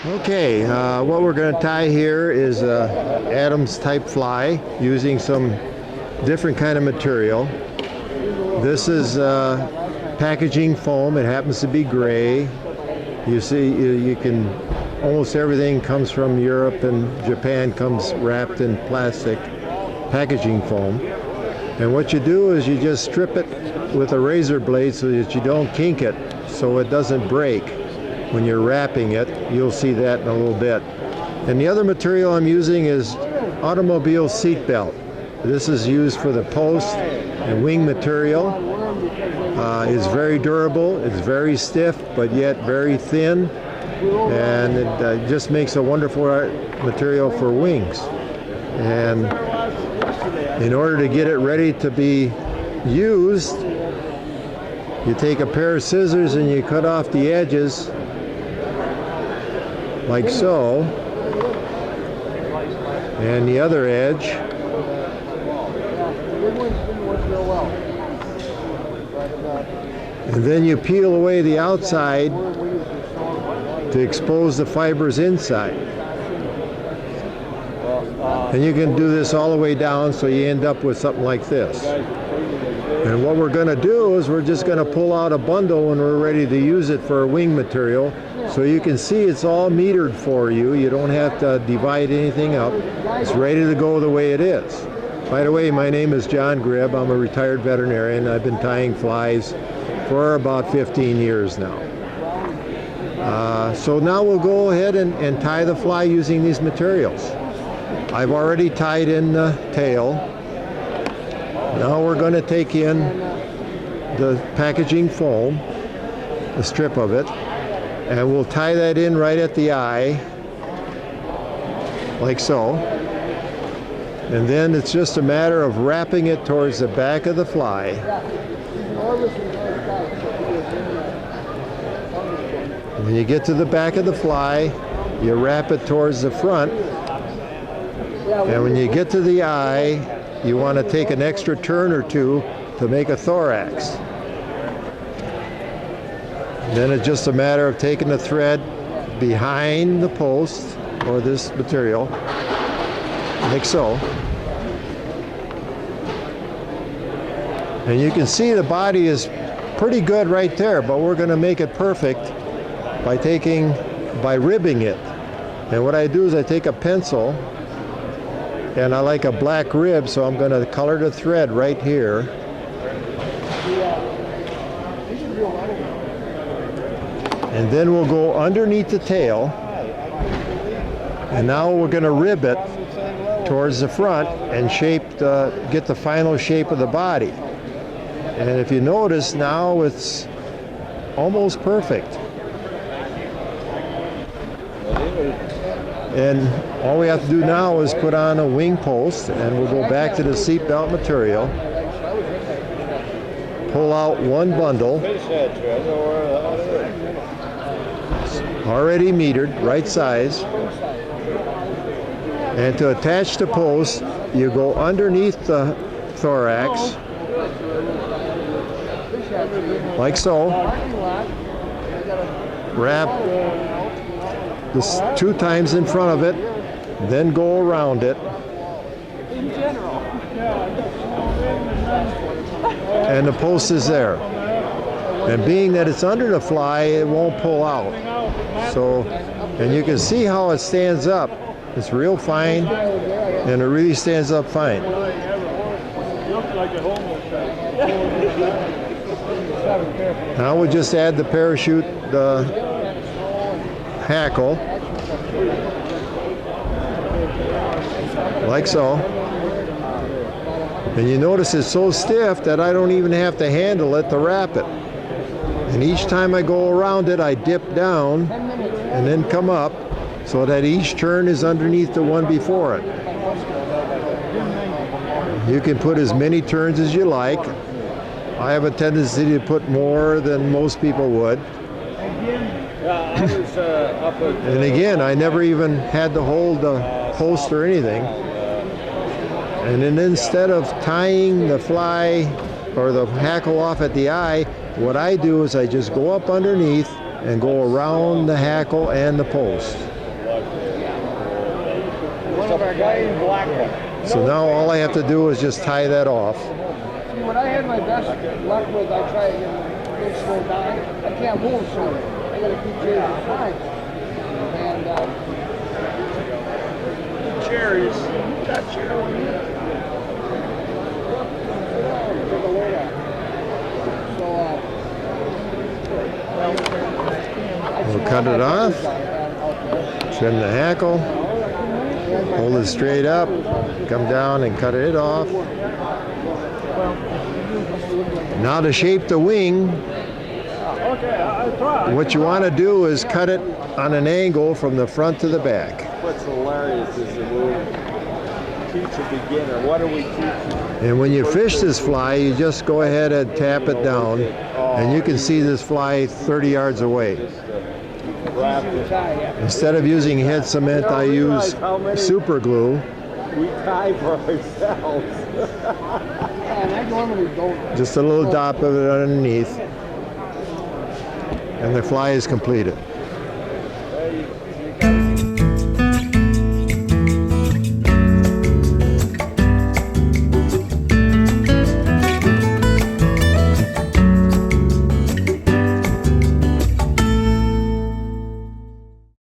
Okay, what we're going to tie here is a Adams type fly using some different kind of material. This is packaging foam. It happens to be gray. You see, you can, almost everything comes from Europe, and Japan comes wrapped in plastic packaging foam. And what you do is you just strip it with a razor blade so that you don't kink it, so it doesn't break. When you're wrapping it, you'll see that in a little bit. And the other material I'm using is automobile seat belt. This is used for the post and wing material. It's very durable, it's very stiff, but yet very thin, and it just makes a wonderful material for wings. And in order to get it ready to be used, you take a pair of scissors and you cut off the edges like so, and the other edge, and then you peel away the outside to expose the fibers inside. And you can do this all the way down, so you end up with something like this. And what we're going to do is we're just going to pull out a bundle when we're ready to use it for wing material. So you can see it's all metered for you. You don't have to divide anything up. It's ready to go the way it is. By the way, my name is John Gribb. I'm a retired veterinarian. I've been tying flies for about 15 years now. So now we'll go ahead and tie the fly using these materials. I've already tied in the tail. Now we're going to take in the packaging foam, a strip of it, and we'll tie that in right at the eye, like so. And then it's just a matter of wrapping it towards the back of the fly. When you get to the back of the fly, you wrap it towards the front. And when you get to the eye, you want to take an extra turn or two to make a thorax. Then it's just a matter of taking the thread behind the post or this material, like so. And you can see the body is pretty good right there, but we're going to make it perfect by ribbing it. And what I do is I take a pencil, and I like a black rib, so I'm going to color the thread right here. And then we'll go underneath the tail, and now we're going to rib it towards the front and get the final shape of the body. And if you notice, now it's almost perfect. And all we have to do now is put on a wing post, and we'll go back to the seat belt material, pull out one bundle, already metered, right size, and to attach the post, you go underneath the thorax, like so, wrap this 2 times in front of it, then go around it, and the post is there. And being that it's under the fly, it won't pull out. So, and you can see how it stands up. It's real fine, and it really stands up fine. Now we'll just add the parachute, the hackle, like so. And you notice it's so stiff that I don't even have to handle it to wrap it. And each time I go around it, I dip down and then come up, so that each turn is underneath the one before it. You can put as many turns as you like. I have a tendency to put more than most people would. And again, I never even had to hold the post or anything. And then instead of tying the fly or the hackle off at the eye, what I do is I just go up underneath and go around the hackle and the post. a guy in Blackwood. So now all I have to do is just tie that off. See, when I had my best luck with, I try to get a little slow down. I can't move, so I got to keep changing flies. And cherries, got cherries. Take a load off. So, We'll cut it off. Trim the hackle. Hold it straight up. Come down and cut it off. Now to shape the wing, what you want to do is cut it on an angle from the front to the back. What's hilarious is that we teach a beginner. What do we teach? And when you fish this fly, you just go ahead and tap it down, and you can see this fly 30 yards away. Instead of using head cement, I use super glue. We tie for ourselves. and I normally don't. Just a little dot of it underneath, and the fly is completed.